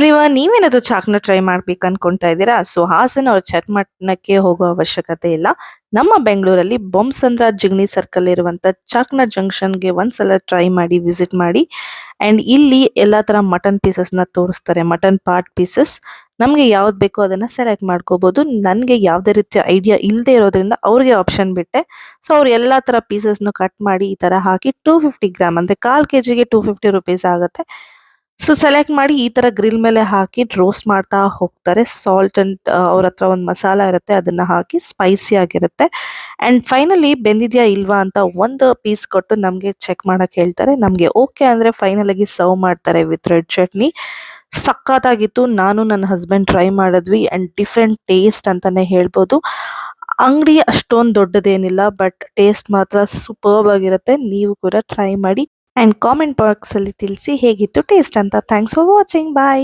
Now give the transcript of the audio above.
Everyone ನೀವೇನಾದ್ರೂ ಚಾಕ್ನ try ಮಾಡ್ಬೇಕು ಅನ್ಕೊಂತಾ ಇದ್ದೀರಾ? ಸೊ ಹಾಸನ ಅವ್ರ ಚಟ್ಮಟ್ನಕ್ಕೆ ಹೋಗೋ ಅವಶ್ಯಕತೆ ಇಲ್ಲ. ನಮ್ಮ ಬೆಂಗಳೂರಲ್ಲಿ ಬೊಮ್ಮಸಂದ್ರ ಜಿಗಣಿ ಸರ್ಕಲ್ ಇರುವಂತ ಚಾಕ್ನ ಜಂಕ್ಷನ್ಗೆ ಒಂದ್ಸಲ ಟ್ರೈ ಮಾಡಿ ವಿಸಿಟ್ ಮಾಡಿ. ಅಂಡ್ ಇಲ್ಲಿ ಎಲ್ಲಾ ತರ ಮಟನ್ ಪೀಸಸ್ ನ ತೋರಿಸ್ತಾರೆ. ಮಟನ್ ಪಾರ್ಟ್ ಪೀಸಸ್ ನಮ್ಗೆ ಯಾವ್ದು ಬೇಕೋ ಅದನ್ನ ಸೆಲೆಕ್ಟ್ ಮಾಡ್ಕೋಬಹುದು. ನನ್ಗೆ ಯಾವ್ದೇ ರೀತಿಯ ಐಡಿಯಾ ಇಲ್ಲದೆ ಇರೋದ್ರಿಂದ ಅವ್ರಿಗೆ ಆಪ್ಷನ್ ಬಿಟ್ಟೆ. ಸೊ ಅವ್ರು ಎಲ್ಲಾ ತರ ಪೀಸಸ್ ನ ಕಟ್ ಮಾಡಿ ಈ ತರ ಹಾಕಿ 250 ಗ್ರಾಮ್ ಅಂದ್ರೆ 1/4 kg 250 ರುಪೀಸ್ ಆಗುತ್ತೆ. ಸೊ ಸೆಲೆಕ್ಟ್ ಮಾಡಿ ಈ ತರ ಗ್ರಿಲ್ ಮೇಲೆ ಹಾಕಿ ರೋಸ್ಟ್ ಮಾಡ್ತಾ ಹೋಗ್ತಾರೆ. ಸಾಲ್ಟ್ ಅಂಡ್ ಅವ್ರ ಹತ್ರ ಒಂದು ಮಸಾಲ ಇರುತ್ತೆ, ಅದನ್ನ ಹಾಕಿ ಸ್ಪೈಸಿ ಆಗಿರುತ್ತೆ. ಅಂಡ್ ಫೈನಲಿ ಬೆಂದಿದ್ಯಾ ಇಲ್ವಾ ಅಂತ ಒಂದು ಪೀಸ್ ಕೊಟ್ಟು ನಮ್ಗೆ ಚೆಕ್ ಮಾಡಕ್ ಹೇಳ್ತಾರೆ. ನಮ್ಗೆ ಓಕೆ ಅಂದ್ರೆ ಫೈನಲ್ ಆಗಿ ಸರ್ವ್ ಮಾಡ್ತಾರೆ ವಿತ್ ರೆಡ್ ಚಟ್ನಿ. ಸಖತ್ತಾಗಿತ್ತು. ನಾನು ನನ್ನ ಹಸ್ಬೆಂಡ್ ಟ್ರೈ ಮಾಡಿದ್ವಿ ಅಂಡ್ ಡಿಫ್ರೆಂಟ್ ಟೇಸ್ಟ್ ಅಂತಾನೆ ಹೇಳ್ಬೋದು. ಅಂಗಡಿ ಅಷ್ಟೊಂದು ದೊಡ್ಡದೇನಿಲ್ಲ, ಬಟ್ ಟೇಸ್ಟ್ ಮಾತ್ರ ಸೂಪರ್ಬ್ ಆಗಿರುತ್ತೆ. ನೀವು ಕೂಡ ಟ್ರೈ ಮಾಡಿ ಅಂಡ್ ಕಾಮೆಂಟ್ ಬಾಕ್ಸ್ ಅಲ್ಲಿ ತಿಳಿಸಿ ಹೇಗಿತ್ತು ಟೇಸ್ಟ್ ಅಂತ. Thanks for watching. ಬಾಯ್.